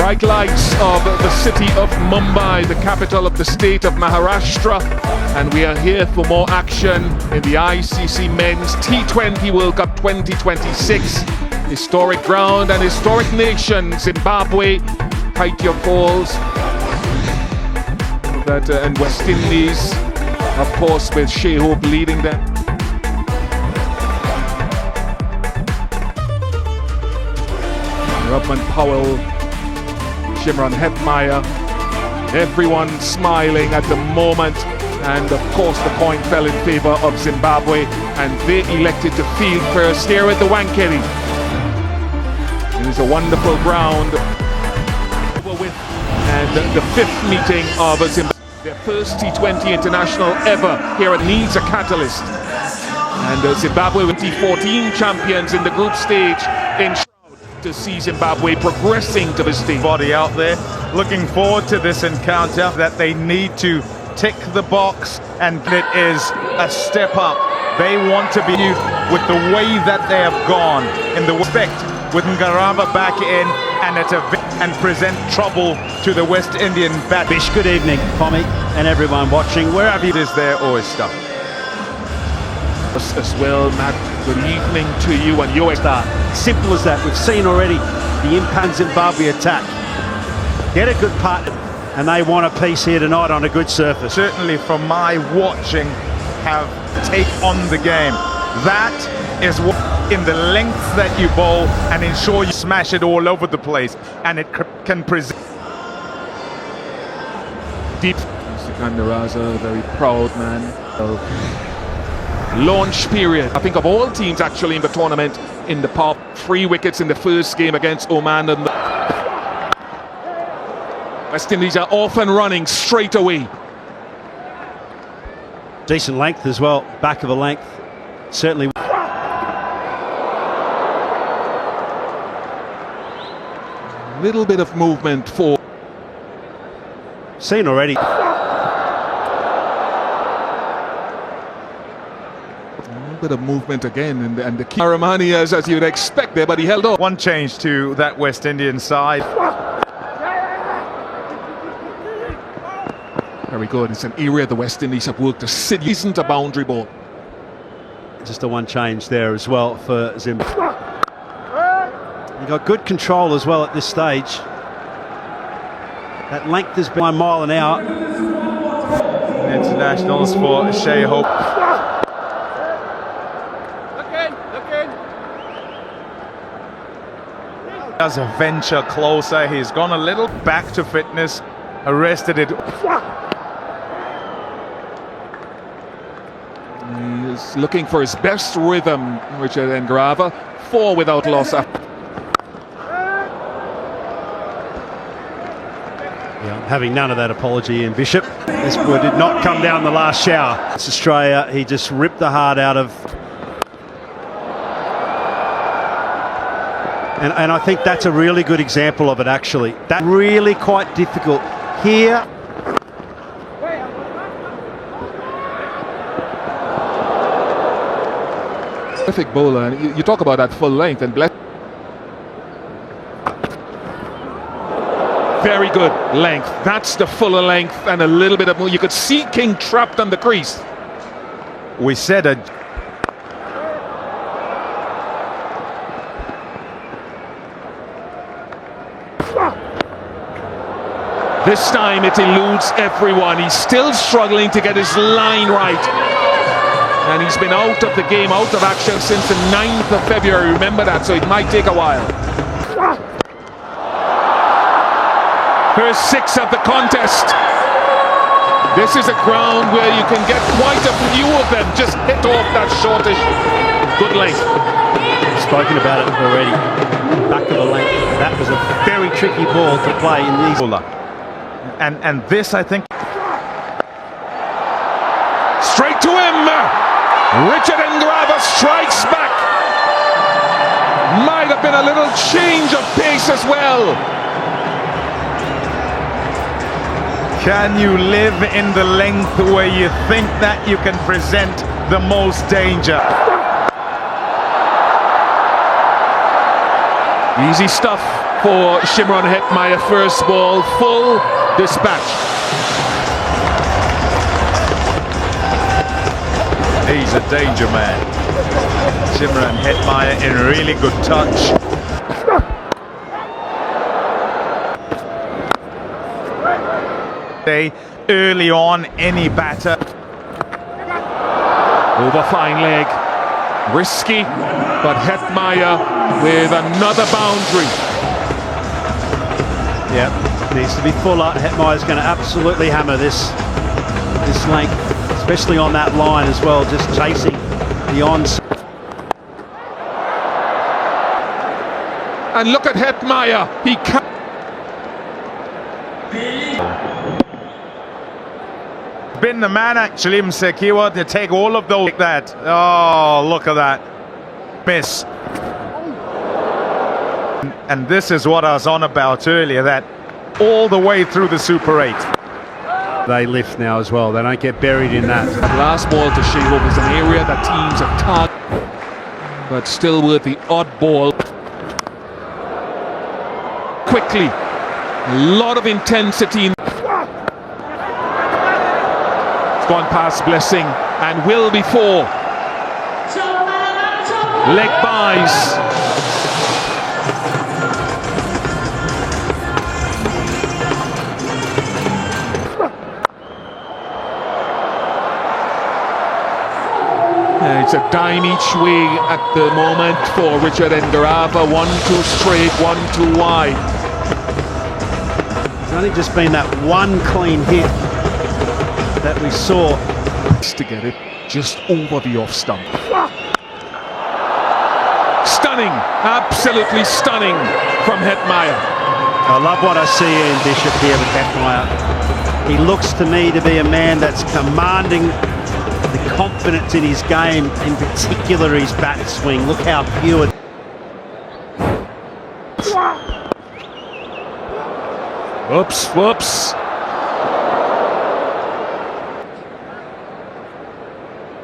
Bright lights of the city of Mumbai, the capital of the state of Maharashtra, and we are here for more action in the ICC Men's T20 World Cup 2026. Historic ground and historic nation, Zimbabwe. Kite your calls. And West Indies, of course, with Shea Hope leading them. Rubman Powell, Shimron Hetmeyer, everyone smiling at the moment, and of course the coin fell in favour of Zimbabwe, and they elected to field first here at the Wankhede. It is a wonderful ground, and the fifth meeting of Zimbabwe, their first T20 international ever here. It needs a catalyst, and Zimbabwe were 2014 champions in the group stage in to see Zimbabwe progressing to the stage. Body out there, looking forward to this encounter, that they need to tick the box, and it is a step up. They want to be with the way that they have gone in the respect with Ngarava back in and present trouble to the West Indian bat. Bish, good evening, Pommy, and everyone watching. Wherever you is their oyster. As well, Matt, good evening to you and your start. Simple as that. We've seen already the impact Zimbabwe attack. Get a good partner, and they want a piece here tonight on a good surface. Certainly from my watching, have take on the game. That is what, in the length that you bowl, and ensure you smash it all over the place, and it can present deep. Sikandaraza, very proud man. Launch period, I think, of all teams actually in the tournament in the pop. 3 wickets in the first game against Oman, and West Indies are off and running straight away. Decent length as well, back of a length, certainly. Little bit of movement for seen already. Bit of movement again, and the Karamani as you'd expect there, but he held on. One change to that West Indian side. Very good. It's an area the West Indies have worked to sit. Isn't a boundary ball. Just a one change there as well for Zimbabwe. You got good control as well at this stage. That length has been 1 mile an hour. Internationals for Shea Hope. Does a venture closer. He's gone a little back to fitness, arrested it. He is looking for his best rhythm, Richard Ngarava. 4 without loss. Yeah, having none of that apology in Bishop. This boy did not come down the last shower. It's Australia. He just ripped the heart out of. And I think that's a really good example of it, actually. That's really quite difficult. Here. Perfect bowler. You talk about that full length, and very good length. That's the fuller length and a little bit of move. You could see King trapped on the crease. We said a. This time it eludes everyone. He's still struggling to get his line right. And he's been out of the game, out of action since the 9th of February. Remember that, so it might take a while. First 6 of the contest. This is a ground where you can get quite a few of them. Just hit off that shortish. Good length. Spoken about it already. Back of the length. That was a very tricky ball to play in these. And this, I think. Straight to him. Richard Ngarava strikes back. Might have been a little change of pace as well. Can you live in the length where you think that you can present the most danger? Easy stuff for Shimron Hetmeyer. First ball, full dispatch. He's a danger man. Shimron Hetmeyer in really good touch. Early on, any batter. Over fine leg. Risky, but Hetmeyer with another boundary. Yep, needs to be fuller. Hetmeyer's going to absolutely hammer this length, especially on that line as well, just chasing the ons. And look at Hetmeyer. He can't. Been the man actually, Msekiwa, to take all of those like that. Oh, look at that. Miss. And this is what I was on about earlier, that all the way through the Super 8. They lift now as well. They don't get buried in that. Last ball to Shehop is an area that teams have targeted, but still with the odd ball. Quickly, a lot of intensity. Gone past Blessing and will be four. Leg buys. It's a dime each way at the moment for Richard Ngarava. 1-2 straight, 1-2 wide. It's only just been that one clean hit that we saw. To get it just over the off stump. Stunning, absolutely stunning from Hetmeyer. I love what I see in Bishop here with Hetmeyer. He looks to me to be a man that's commanding the confidence in his game, in particular his bat swing. Look how pure. Whoops, whoops.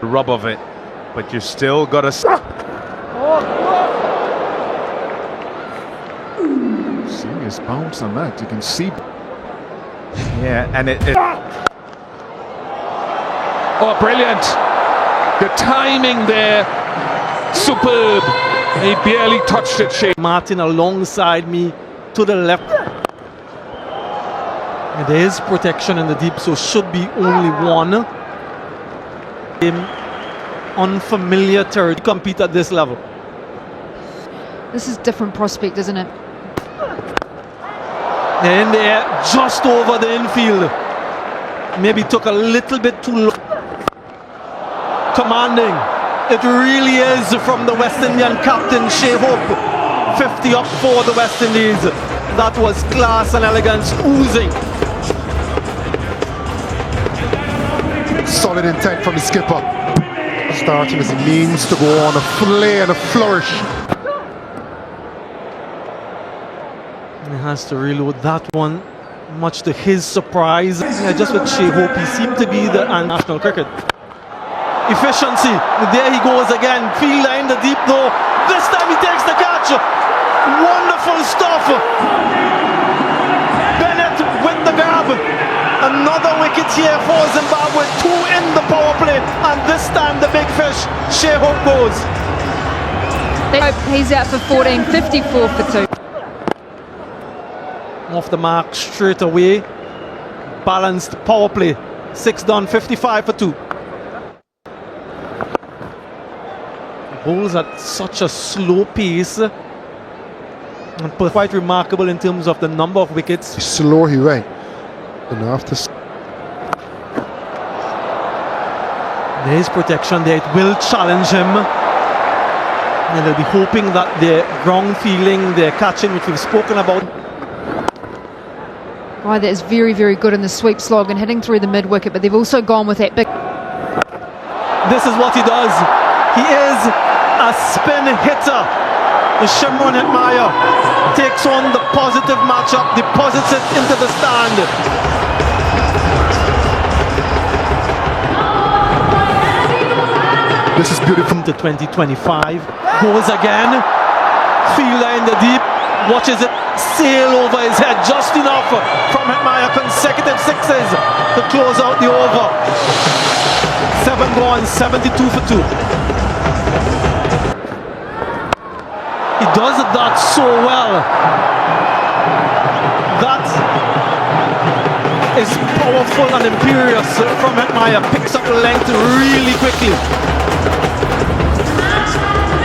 Rub of it, but you still got to See his bounce on that, you can see. yeah, and it Oh, brilliant. The timing there, superb. He barely touched it, Shane. Martin alongside me to the left. There is protection in the deep, so should be only one. In unfamiliar territory to compete at this level. This is different prospect, isn't it? In there, just over the infield. Maybe took a little bit too long. Commanding. It really is from the West Indian captain, Shehop. 50 up for the West Indies. That was class and elegance oozing. Solid intent from the skipper. Starting as he means to go on a flare and a flourish. He has to reload that one, much to his surprise. Yeah, just with Shehop, he seemed to be the national cricket. Efficiency, there he goes again. Fielder in the deep though. This time he takes the catch. Wonderful stuff. Bennett with the grab. Another wicket here for Zimbabwe. 2 in the power play, and this time the big fish, Shehop goes. He's out for 14, 54 for 2. Off the mark straight away. Balanced power play. 6 done, 55 for 2. Bowls at such a slow pace. And quite remarkable in terms of the number of wickets. Slow he went. And after there is protection there. It will challenge him. And they'll be hoping that their ground feeling, their catching, which we've spoken about. Guy that is very, very good in the sweep slog and hitting through the mid wicket, but they've also gone with that big. This is what he does. He is a spin hitter. The Shimron Hetmeyer takes on the positive matchup, deposits it into the stand. this is beautiful. To 2025, goes again. Fielder in the deep, watches it sail over his head, just enough from Hetmeyer. Consecutive sixes to close out the over. 7 gone, 72 for 2. He does that so well. That is powerful and imperious from Hetmeyer. Picks up length really quickly.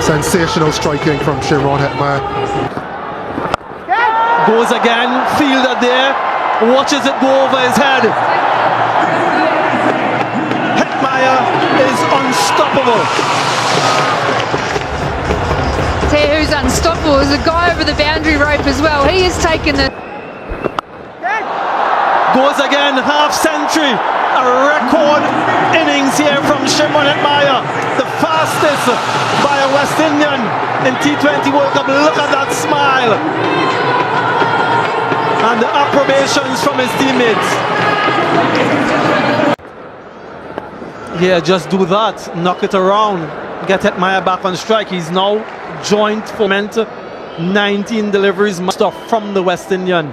Sensational striking from Sharon Hetmeyer. Goes again, fielder there, watches it go over his head. Hetmeyer is unstoppable. Tell you who's unstoppable is the guy over the boundary rope as well. He has taken the... Goes again, half century. A record innings here from Shimon Hetmeyer. The fastest by a West Indian in T20 World Cup. Look at that smile. And the approbations from his teammates. Yeah, just do that. Knock it around. Get Hetmeyer back on strike. He's now joint for 19 deliveries master from the West Indian.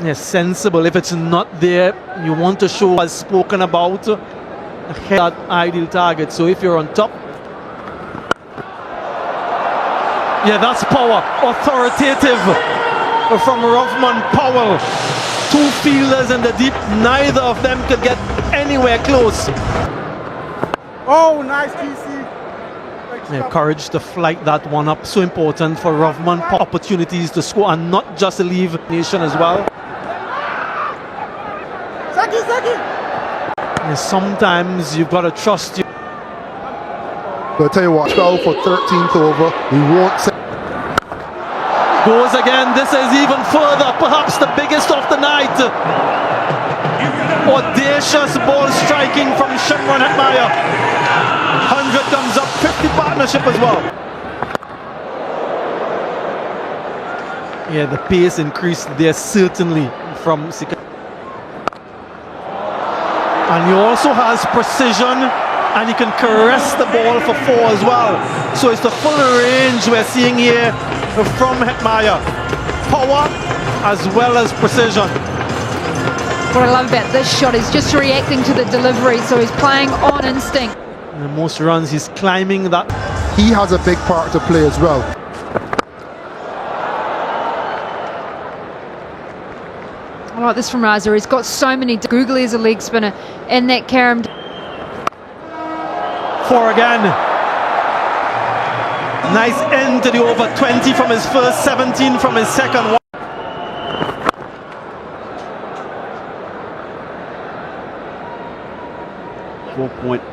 Yes, sensible. If it's not there, you want to show as spoken about that ideal target. So if you're on top, yeah, that's power. Authoritative from Rovman Powell. 2 fielders in the deep. Neither of them could get anywhere close. Oh, nice TC. Yeah, courage to flight that one up. So important for Rovman. Opportunities to score and not just leave nation as well. And sometimes you've got to trust you. But I tell you what, 12 for 13th over. He won't say. Goes again. This is even further. Perhaps the biggest of the night. Audacious ball striking from Shimron Hetmeyer. 100 comes up. 50 partnership as well. Yeah, the pace increased there certainly from Sika. And he also has precision, and he can caress the ball for 4 as well. So it's the full range we're seeing here from Hetmeyer. Power as well as precision. What I love about this shot is just reacting to the delivery, so he's playing on instinct. And the most runs, he's climbing that. He has a big part to play as well. I like this from Raza. He's got so many. Googly as a leg spinner, and that carom. 4 again. Nice end to the over. 20 from his first, 17 from his second one.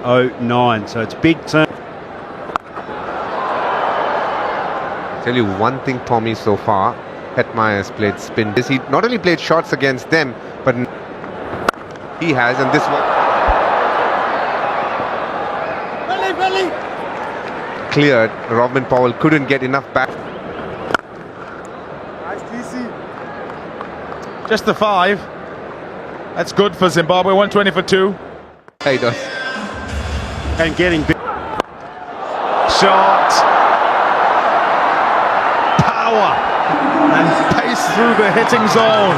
.09, so it's big turn. Tell you one thing, Tommy, so far, Hetmeyer has played spin. He not only played shots against them, but he has, and this one cleared. Robin Powell couldn't get enough back. Nice TC. Just the 5. That's good for Zimbabwe. 120 for 2. Yeah, he does. And getting big. Shot. Power. And pace through the hitting zone.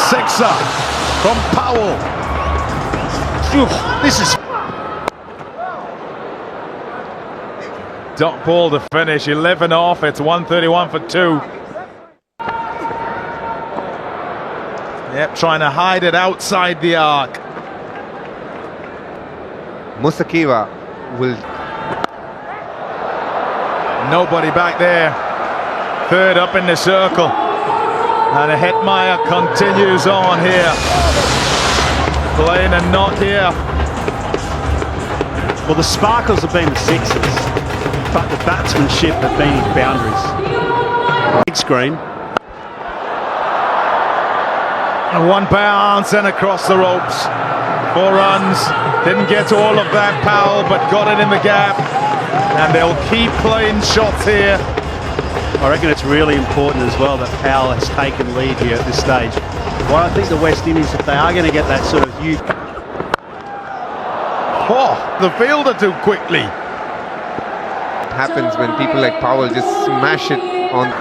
6er from Powell. Phew, this is dot ball to finish. 11 off. It's 131 for 2. Yep, trying to hide it outside the arc. Musakiwa will. Nobody back there. 3rd up in the circle. And Hetmeyer continues on here. Playing a knot here. Well, the sparkles have been the 6s, but the batsmanship have been his boundaries. Big screen. And 1 bounce and across the ropes. 4 runs. Didn't get to all of that, Powell, but got it in the gap. And they'll keep playing shots here. I reckon it's really important as well that Powell has taken lead here at this stage. Well, I think the West Indies, if they are going to get that sort of youth. Oh, the fielder too quickly. happens when people like Powell just smash it on.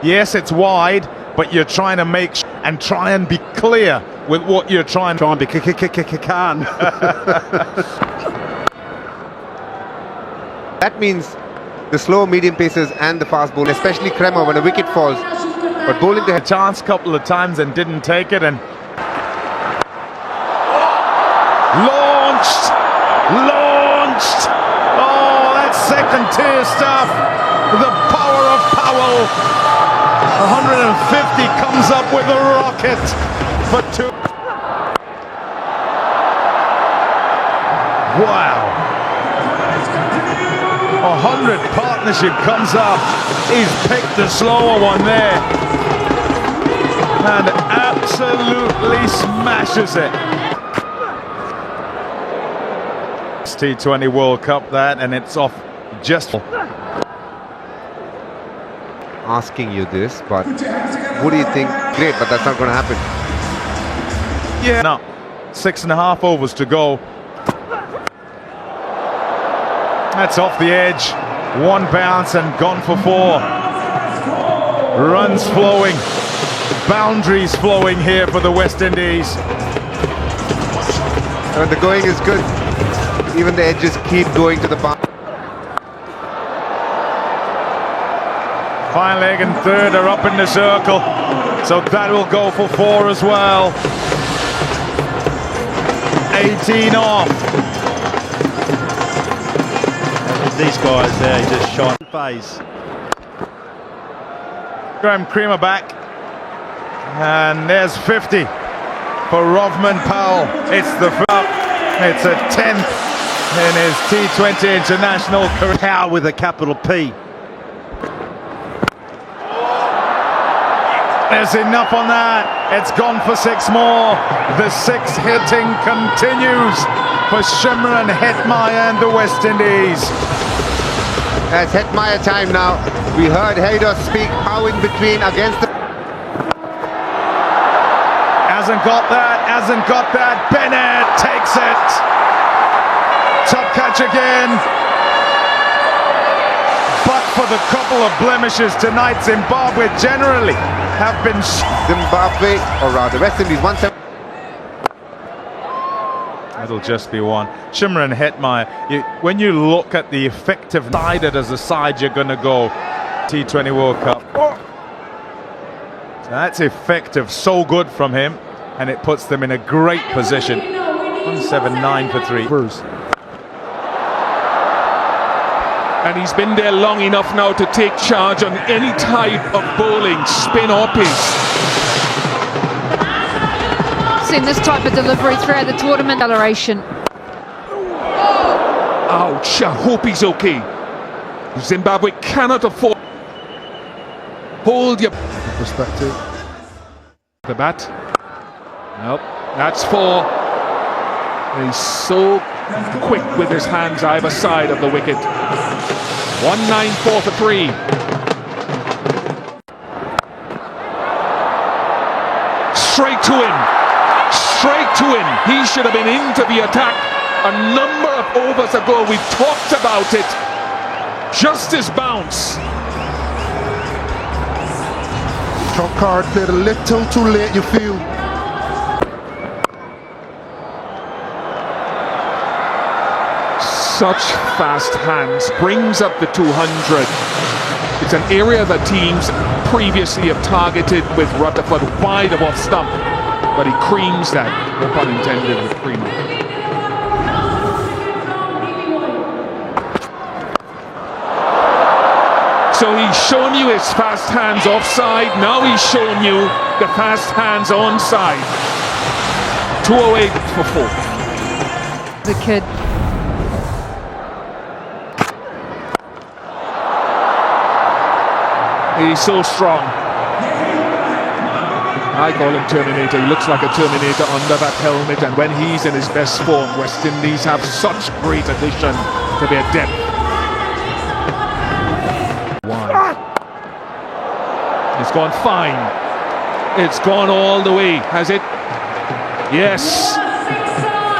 Yes, it's wide, but you're trying to make and try and be clear with what you're trying to Be can. That means the slow medium pacers and the fast bowler, especially Kremer when a wicket falls. But bowling to a chance a couple of times and didn't take it, and launched. Oh, that's second tier stuff. The power of Powell. 150 comes up with a rocket for 2. Wow. 100 partnership comes up. He's picked the slower one there and absolutely smashes it. It's T20 World Cup that, and it's off just. asking you this, but what do you think? Great, but that's not going to happen. Yeah. No, 6.5 overs to go. That's off the edge. One bounce and gone for 4. Runs flowing. Boundaries flowing here for the West Indies. And the going is good. Even the edges keep going to the boundary. Fine leg and third are up in the circle. So that will go for 4 as well. 18 off. These guys there just shot phase. Graham Creamer back. And there's 50 for Rovman Powell. It's the it's a 10th in his T20 international career. Power with a capital P. There's enough on that. It's gone for 6 more. The 6 hitting continues for Shimron Hetmeyer and the West Indies. It's Hetmeyer time now. We heard Haydos speak how in between against the... Hasn't got that. Bennett takes it. Top catch again. But for the couple of blemishes tonight, Zimbabwe generally have been... Zimbabwe, or rather West Indies, 170. It'll just be 1. Shimron Hetmeyer, when you look at the effective sided as a side you're going to go T20 World Cup. So that's effective, so good from him, and it puts them in a great position. 179 for 3. And he's been there long enough now to take charge on any type of bowling, spin or pace. Seen this type of delivery throughout the tournament. Acceleration. Ouch, I hope he's okay. Zimbabwe cannot afford. Hold your Perspective. the bat. Nope, that's 4. He's so quick with his hands either side of the wicket. 194 for 3. Straight to him. He should have been into the attack a number of overs ago. We've talked about it. Just his bounce. Trump card played a little too late, you feel. Such fast hands, brings up the 200. It's an area that teams previously have targeted with Rutherford wide of off stump, but he creams that, no pun intended, with Creamer. So he's shown you his fast hands offside, now he's shown you the fast hands onside. 208 for 4. The kid. He's so strong. I call him Terminator. He looks like a Terminator under that helmet, and when he's in his best form, West Indies have such great addition to their depth. Wide. It's gone fine. It's gone all the way, has it? Yes.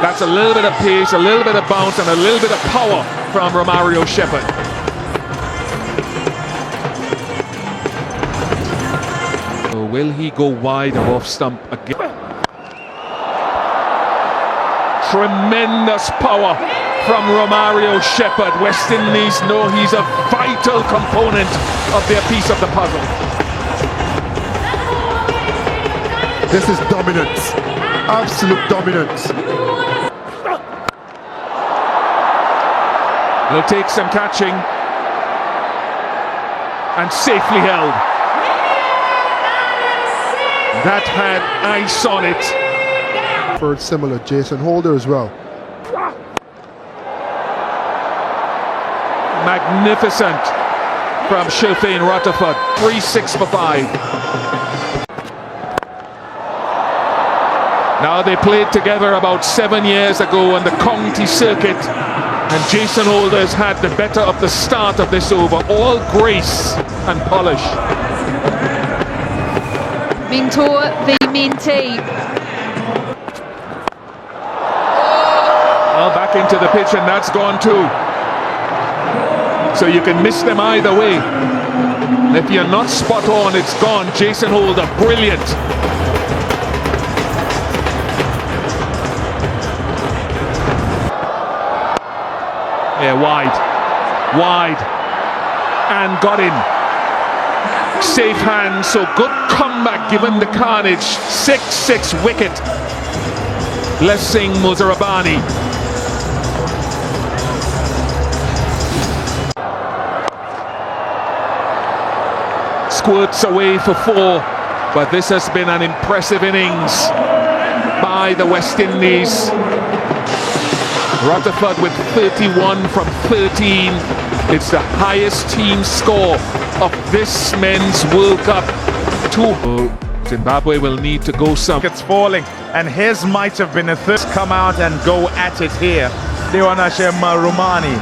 That's a little bit of pace, a little bit of bounce, and a little bit of power from Romario Shepherd. So will he go wide or off stump again? Tremendous power from Romario Shepherd. West Indies know he's a vital component of their piece of the puzzle. This is dominance, absolute dominance. It'll take some catching and safely held. That had ice on it. For similar, Jason Holder as well. Magnificent from Shofane Rutherford. 3-6 for 5. Now they played together about 7 years ago on the county circuit, and Jason Holder's had the better of the start of this over. All grace and polish. Mentor v mentee. Well, back into the pitch, and that's gone too. So you can miss them either way. If you're not spot on, it's gone. Jason Holder, brilliant. Yeah, wide, and got in. Safe hand, so good comeback given the carnage. 6-6 wicket. Blessing Muzarabani. Squirts away for 4, but this has been an impressive innings by the West Indies. Rutherford with 31 from 13. It's the highest team score of this men's World Cup. Zimbabwe will need to go some. It's falling, and his might have been a third. Come out and go at it here. Leonashe Marumani.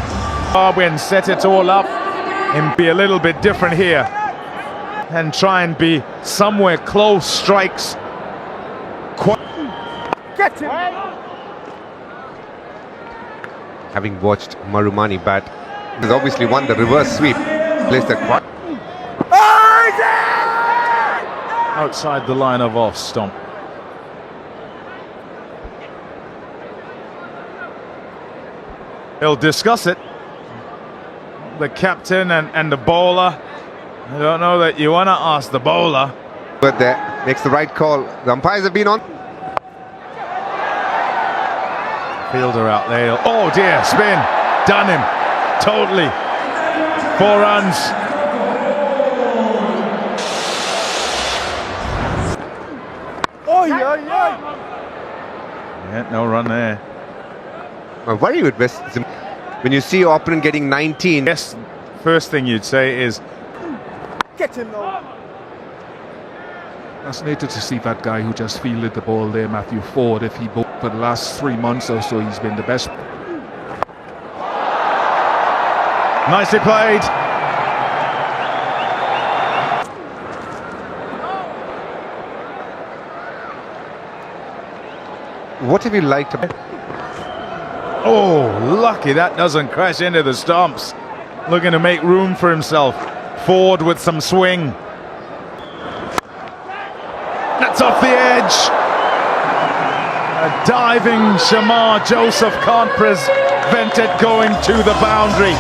Zimbabwe and set it all up and be a little bit different here. And try and be somewhere close strikes. Get him! Having watched Marumani bat, he's obviously won the reverse sweep. Plays that quite. Outside the line of off stump. He'll discuss it. The captain and the bowler. I don't know that you want to ask the bowler. But there, makes the right call. The umpires have been on. Fielder out there. Oh dear, spin. Done him. Totally. 4 runs. Oi, oi, oi! Yeah, no run there. I worry with West when you see your opponent getting 19. Yes, first thing you'd say is, Get him though! Fascinated to see that guy who just fielded the ball there, Matthew Ford. If he bowled for the last 3 months or so, he's been the best. nicely played. What have you liked about? Oh, lucky that doesn't crash into the stumps. Looking to make room for himself. Ford with some swing. That's off the edge. A diving Shamar Joseph can't prevent it going to the boundary.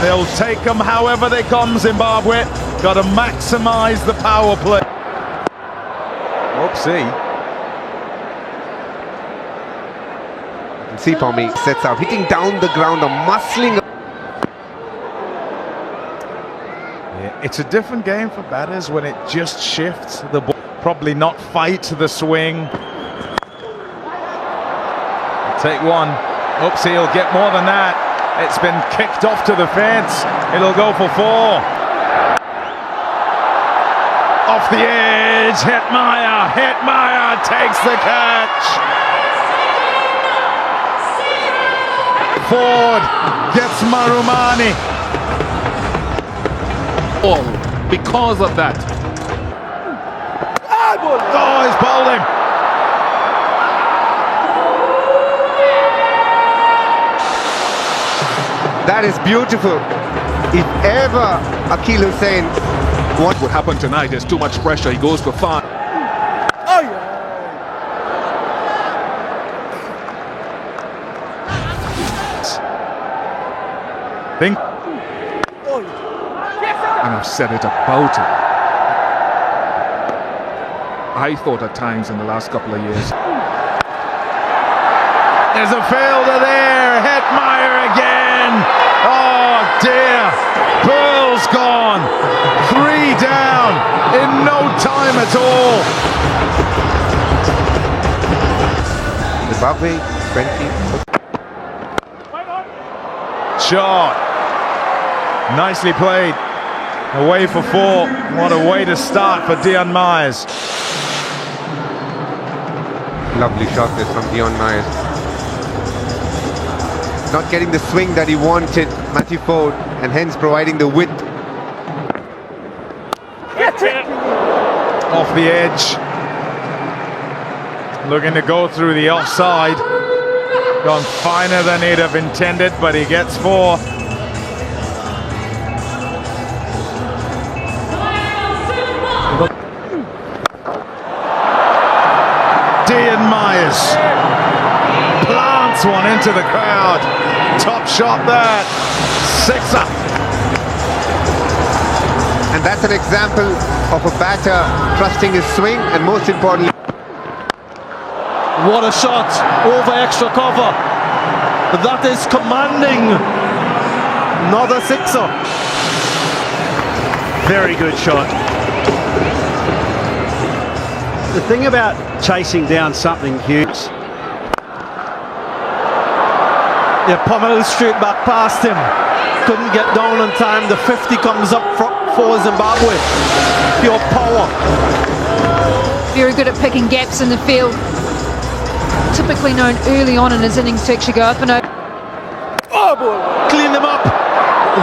They'll take them however they come, Zimbabwe. Got to maximise the power play. Whoopsie. See Pommy sets out, hitting down the ground, a muscling. Yeah, it's a different game for batters when it just shifts the ball. Probably not fight the swing. Take one. Oops, he'll get more than that. It's been kicked off to the fence. It'll go for 4. Off the edge. Hetmeyer takes the catch. Ford gets Marumani. All because of that. Oh, he's bowled him. That is beautiful. If ever Akil Hussain What would happen tonight? There's too much pressure. He goes for far. Oh, yeah. Think Oh, yeah. And I've said it about him. I thought at times in the last couple of years. there's a failure there. Hetmeyer again. Oh dear. Pearl's gone. 3 down in no time at all. Zimbabwe 20. Shot. Nicely played. Away for 4. What a way to start for Dion Myers. Lovely shot there from Dion Myers. Not getting the swing that he wanted, Matthew Ford, and hence providing the width. Off the edge. Looking to go through the offside. Gone finer than he'd have intended, but he gets 4. Dion Myers plants one into the crowd. Top shot there. 6-er. And that's an example of a batter trusting his swing and most importantly, What a shot over extra cover. That is commanding. Another 6er. Very good shot. The thing about chasing down something huge, Yeah, Pommel straight back past him. Couldn't get down on time. The 50 comes up for Zimbabwe. Pure power. Very good at picking gaps in the field. Typically known early on in his innings to actually go up and over. Oh, boy. Clean him up.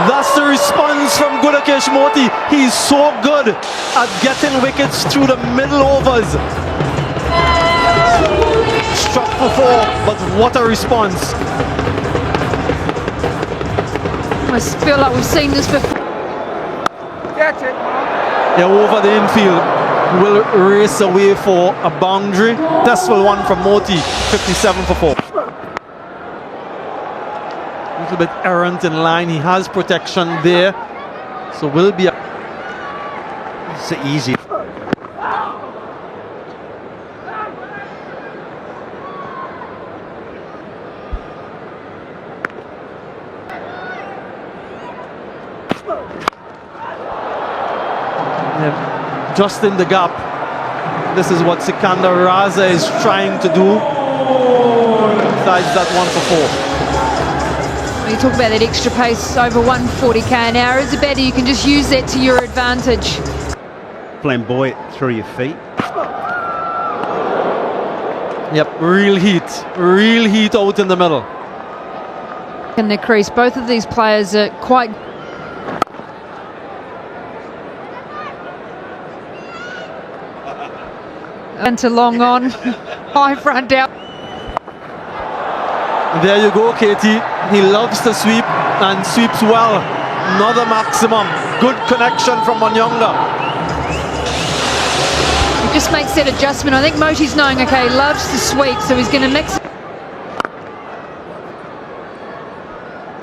That's the response from Gudakesh Moti. He's so good at getting wickets through the middle overs. Struck for 4, but what a response. I feel like we've seen this before. Catch it. Yeah, over the infield. Will race away for a boundary. Successful one from Moti. 57 for 4. A little bit errant in line. He has protection there. So will be a it's easy. just in the gap. This is what Sikandar Raza is trying to do. Besides that 1 for 4. When you talk about that extra pace over 140k an hour, as a batter you can just use that to your advantage. Flamboyant through your feet. Yep, real heat out in the middle. In the crease, both of these players are quite. Into long on, high front out. There you go, Katie. He loves to sweep and sweeps well. Another maximum. Good connection from Manyonga. He just makes that adjustment. I think Moti's knowing, okay, he loves to sweep, so he's going to mix it.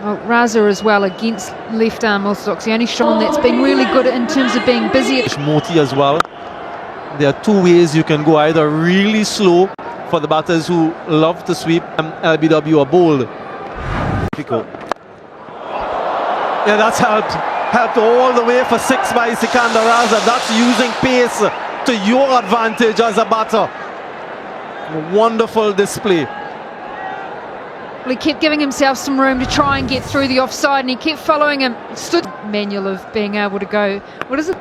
Oh, Raza as well against left arm orthodox. The only Sean that's been really good in terms of being busy. Moti as well. There are two ways you can go, either really slow for the batters who love to sweep, LBW or bold. Difficult. Yeah, that's helped all the way for 6 by Sikandar Raza. That's using pace to your advantage as a batter. Wonderful display. He kept giving himself some room to try and get through the offside, and he kept following him. Stood manual of being able to go. What is it?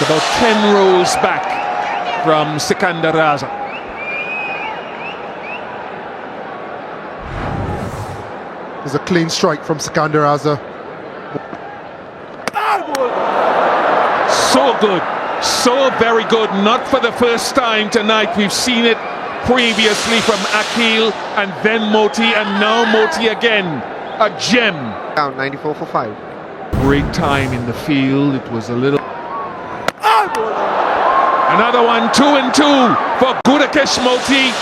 About 10 rolls back from Sikandar Raza. There's a clean strike from Sikandar Raza. So good, so very good. Not for the first time tonight. We've seen it previously from Akil, and then Moti, and now Moti again. A gem. Down 94 for 5. Great time in the field. It was a little... Another one, 2 and 2 for Gudakesh Moti.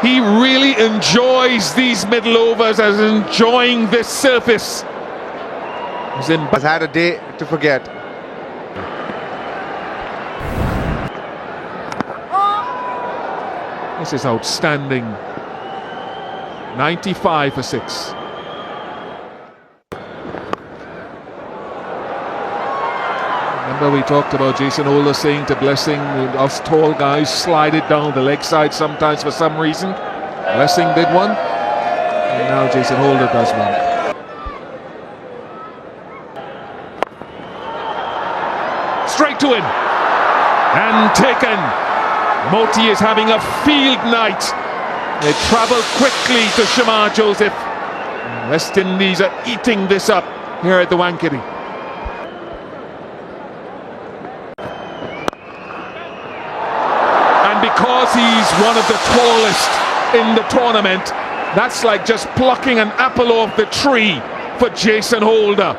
He really enjoys these middle overs, as enjoying this surface. Has had a day to forget. This is outstanding. 95 for 6. Remember we talked about Jason Holder saying to Blessing, us tall guys slide it down the leg side sometimes for some reason. Blessing did one, and now Jason Holder does one. Straight to him, and taken. Moti is having a field night. They travel quickly to Shamar Joseph. West Indies are eating this up here at the Wankhede. And because he's one of the tallest in the tournament, that's like just plucking an apple off the tree for Jason Holder.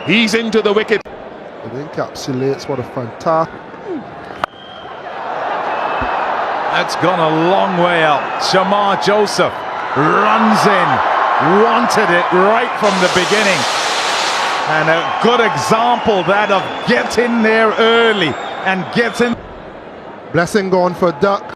He's into the wicket. It encapsulates what a fantastic... That's gone a long way out. Shamar Joseph runs in, wanted it right from the beginning. And a good example that of get in there early and get in. Blessing going for a duck.